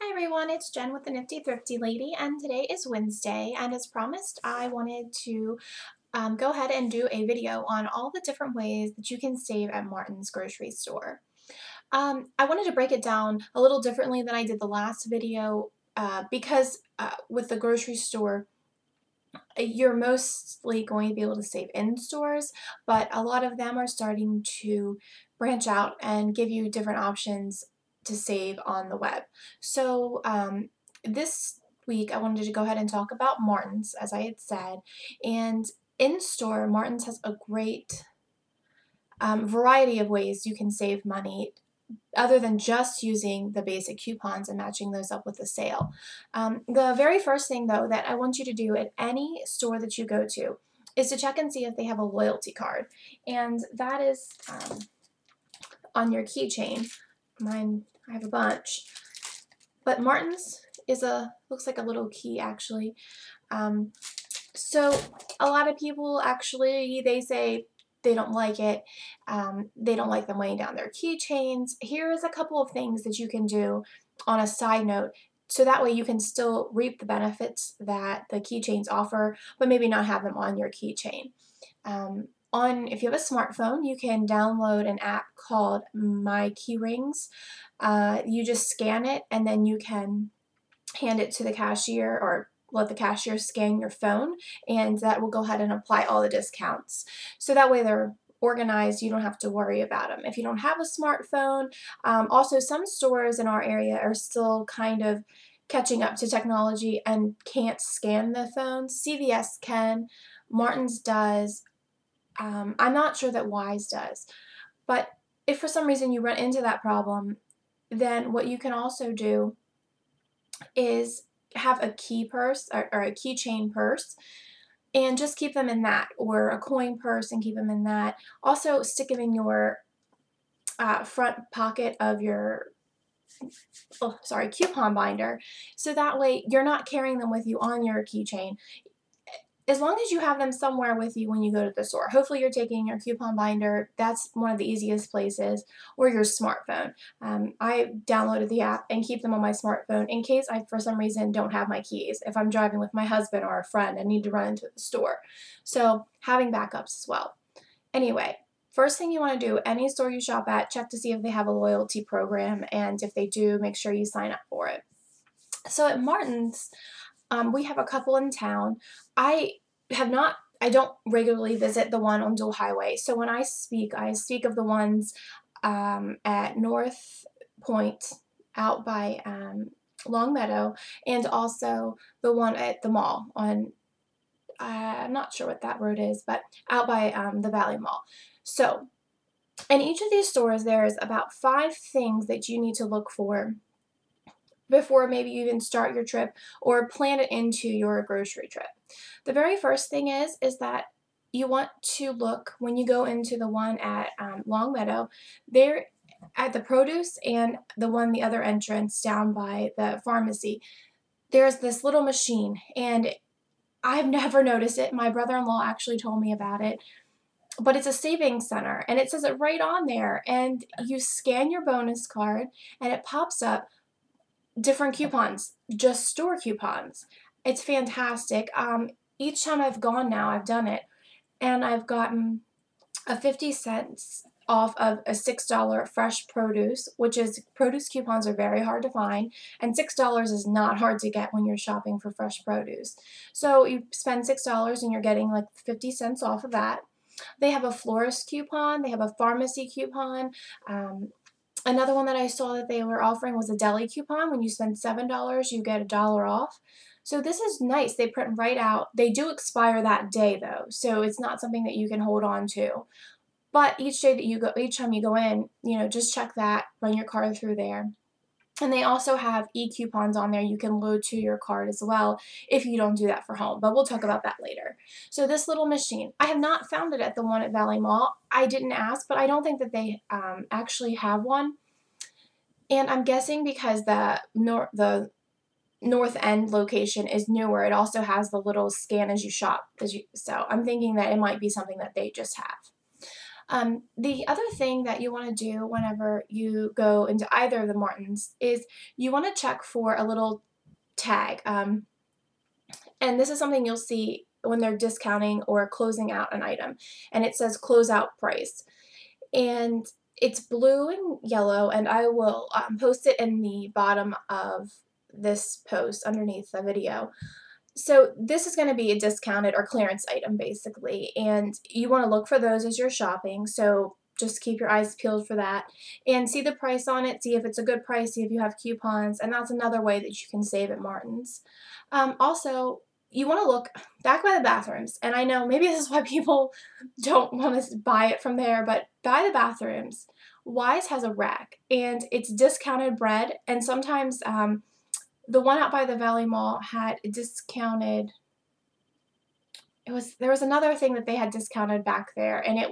Hi everyone, it's Jen with the Nifty Thrifty Lady, and today is Wednesday, and as promised, I wanted to go ahead and do a video on all the different ways that you can save at Martin's grocery store. I wanted to break it down a little differently than I did the last video because with the grocery store, you're mostly going to be able to save in stores, but a lot of them are starting to branch out and give you different options to save on the web. So this week I wanted to go ahead and talk about Martin's, as I had said, and in store, Martin's has a great variety of ways you can save money other than just using the basic coupons and matching those up with the sale. The very first thing, though, that I want you to do at any store that you go to is to check and see if they have a loyalty card. And that is on your keychain. Mine, I have a bunch. But Martin's looks like a little key, actually. So a lot of people actually, they say they don't like it. They don't like them weighing down their keychains. Here is a couple of things that you can do on a side note, so that way you can still reap the benefits that the keychains offer, but maybe not have them on your keychain. If you have a smartphone, you can download an app called My Keyrings. You just scan it, and then you can hand it to the cashier or let the cashier scan your phone, and that will go ahead and apply all the discounts. So that way they're organized, you don't have to worry about them. If you don't have a smartphone, also some stores in our area are still kind of catching up to technology and can't scan the phones. CVS can, Martin's does. I'm not sure that Wise does. But if for some reason you run into that problem, then what you can also do is have a key purse or a keychain purse and just keep them in that, or a coin purse and keep them in that. Also stick them in your front pocket of your coupon binder, so that way you're not carrying them with you on your keychain. As long as you have them somewhere with you when you go to the store. Hopefully you're taking your coupon binder. That's one of the easiest places, or your smartphone. I downloaded the app and keep them on my smartphone in case I, for some reason, don't have my keys. If I'm driving with my husband or a friend and need to run into the store. So having backups as well. Anyway, first thing you want to do, any store you shop at, check to see if they have a loyalty program, and if they do, make sure you sign up for it. So at Martin's, we have a couple in town. I don't regularly visit the one on Dual Highway. So when I speak of the ones at North Point out by Longmeadow, and also the one at the mall on, I'm not sure what that road is, but out by the Valley Mall. So in each of these stores, there's about 5 things that you need to look for before maybe you even start your trip or plan it into your grocery trip. The very first thing is that you want to look when you go into the one at Longmeadow, there at the produce, and the other entrance down by the pharmacy. There's this little machine, and I've never noticed it. My brother-in-law actually told me about it, but it's a savings center, and it says it right on there. And you scan your bonus card, and it pops up different coupons, just store coupons. It's fantastic. Each time I've gone now, I've done it, and I've gotten a 50 cents off of a $6 fresh produce, which is, produce coupons are very hard to find, and $6 is not hard to get when you're shopping for fresh produce. So you spend $6 and you're getting like 50 cents off of that. They have a florist coupon, they have a pharmacy coupon. Another one that I saw that they were offering was a deli coupon. When you spend $7, you get $1 off. So this is nice. They print right out. They do expire that day though, so it's not something that you can hold on to. But each time you go in, just check that, run your card through there. And they also have e-coupons on there you can load to your card as well if you don't do that for home, but we'll talk about that later. So this little machine, I have not found it at the one at Valley Mall. I didn't ask, but I don't think that they actually have one. And I'm guessing because the North End location is newer, it also has the little scan as you shop. So I'm thinking that it might be something that they just have. The other thing that you want to do whenever you go into either of the Martins is you want to check for a little tag. And this is something you'll see when they're discounting or closing out an item. And it says closeout price. And it's blue and yellow, and I will post it in the bottom of this post underneath the video. So this is going to be a discounted or clearance item basically, and you want to look for those as you're shopping. So just keep your eyes peeled for that and see the price on it, see if it's a good price, see if you have coupons, and that's another way that you can save at Martin's. Also, you want to look back by the bathrooms, and I know maybe this is why people don't want to buy it from there, but by the bathrooms, Wise has a rack, and it's discounted bread, and sometimes the one out by the Valley Mall had discounted. There was another thing that they had discounted back there, and I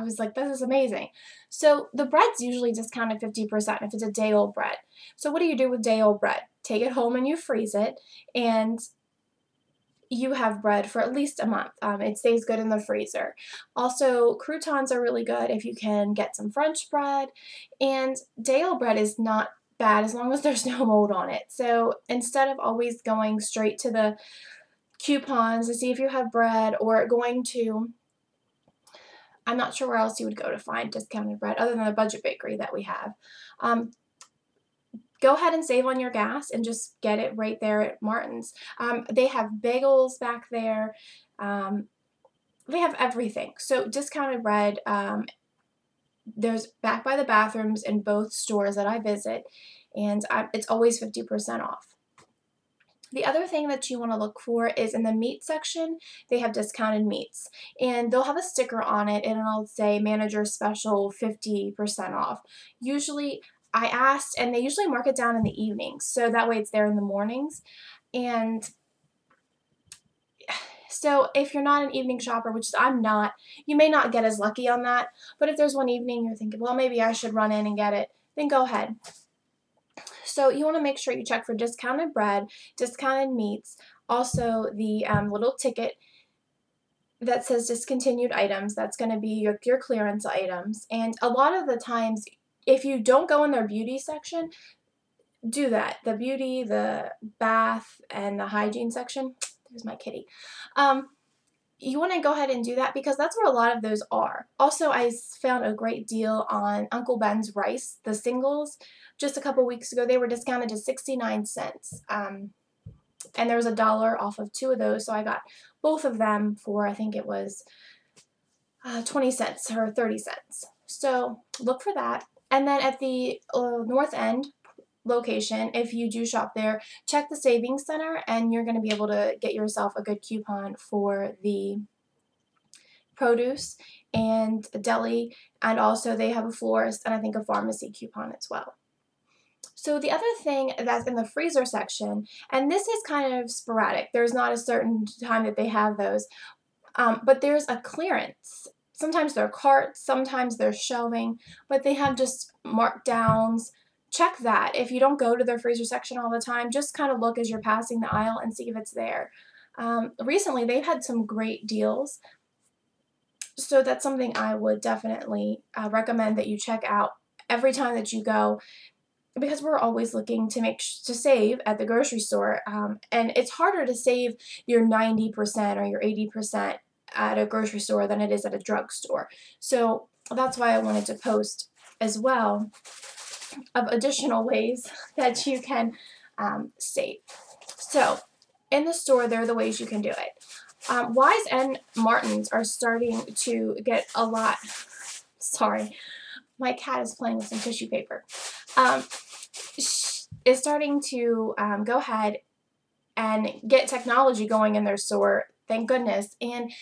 was like, this is amazing. So the bread's usually discounted 50% if it's a day-old bread. So what do you do with day-old bread? Take it home and you freeze it, and you have bread for at least a month. It stays good in the freezer. Also, croutons are really good if you can get some French bread, and day-old bread is not bad as long as there's no mold on it. So instead of always going straight to the coupons to see if you have bread, or going to, I'm not sure where else you would go to find discounted bread other than the Budget Bakery that we have. Go ahead and save on your gas and just get it right there at Martin's. They have bagels back there. They have everything. So discounted bread, there's back by the bathrooms in both stores that I visit, and it's always 50% off. The other thing that you want to look for is in the meat section, they have discounted meats. And they'll have a sticker on it, and it'll say manager special 50% off. Usually, I asked, and they usually mark it down in the evenings, so that way it's there in the mornings. And so if you're not an evening shopper, which I'm not, you may not get as lucky on that. But if there's one evening you're thinking, well, maybe I should run in and get it, then go ahead. So you want to make sure you check for discounted bread, discounted meats, also the little ticket that says discontinued items. That's going to be your clearance items. And a lot of the times, if you don't go in their beauty section, do that. The beauty, the bath, and the hygiene section. There's my kitty. You want to go ahead and do that because that's where a lot of those are. Also, I found a great deal on Uncle Ben's rice, the singles. Just a couple weeks ago, they were discounted to 69 cents. And there was $1 off of 2 of those, so I got both of them for, I think it was 20 cents or 30 cents. So look for that. And then at the North End location, if you do shop there, check the Savings Center, and you're going to be able to get yourself a good coupon for the produce and deli, and also they have a florist and I think a pharmacy coupon as well. So the other thing that's in the freezer section, and this is kind of sporadic, there's not a certain time that they have those, but there's a clearance. Sometimes they're carts, sometimes they're shelving, but they have just markdowns. Check that. If you don't go to their freezer section all the time, just kind of look as you're passing the aisle and see if it's there. Recently, they've had some great deals, so that's something I would definitely recommend that you check out every time that you go, because we're always looking to save at the grocery store, and it's harder to save your 90% or your 80% at a grocery store than it is at a drugstore. So that's why I wanted to post as well of additional ways that you can save. So in the store, there are the ways you can do it. Wise and Martin's are starting to get a lot. Sorry, my cat is playing with some tissue paper. Is starting to go ahead and get technology going in their store. Thank goodness. And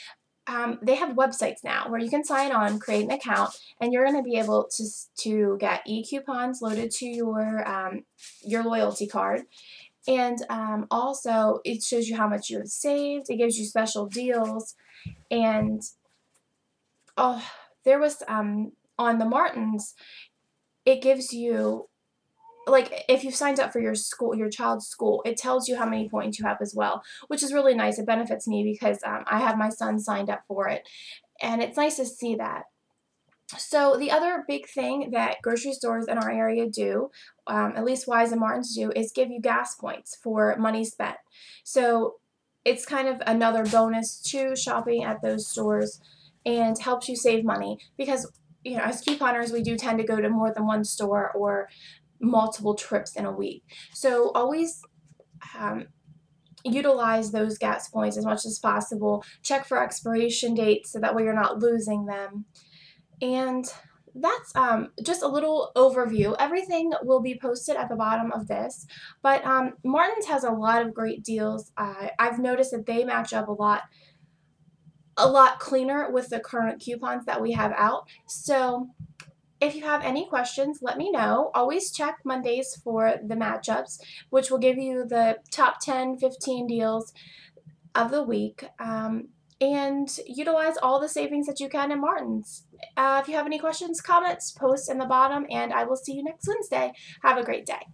they have websites now where you can sign on, create an account, and you're going to be able to get e-coupons loaded to your loyalty card. And also, it shows you how much you have saved. It gives you special deals. And there was on the Martins, it gives you, like, if you've signed up for your child's school, it tells you how many points you have as well, which is really nice. It benefits me because I have my son signed up for it, and it's nice to see that. So the other big thing that grocery stores in our area do, at least Wise and Martin's do, is give you gas points for money spent. So it's kind of another bonus to shopping at those stores and helps you save money because, you know, as couponers, we do tend to go to more than one store or multiple trips in a week. So always um, utilize those gas points as much as possible. Check for expiration dates so that way you're not losing them. And that's just a little overview. Everything will be posted at the bottom of this, but Martin's has a lot of great deals. I've noticed that they match up a lot cleaner with the current coupons that we have out. So if you have any questions, let me know. Always check Mondays for the matchups, which will give you the top 10, 15 deals of the week, and utilize all the savings that you can in Martin's. If you have any questions, comments, post in the bottom, and I will see you next Wednesday. Have a great day.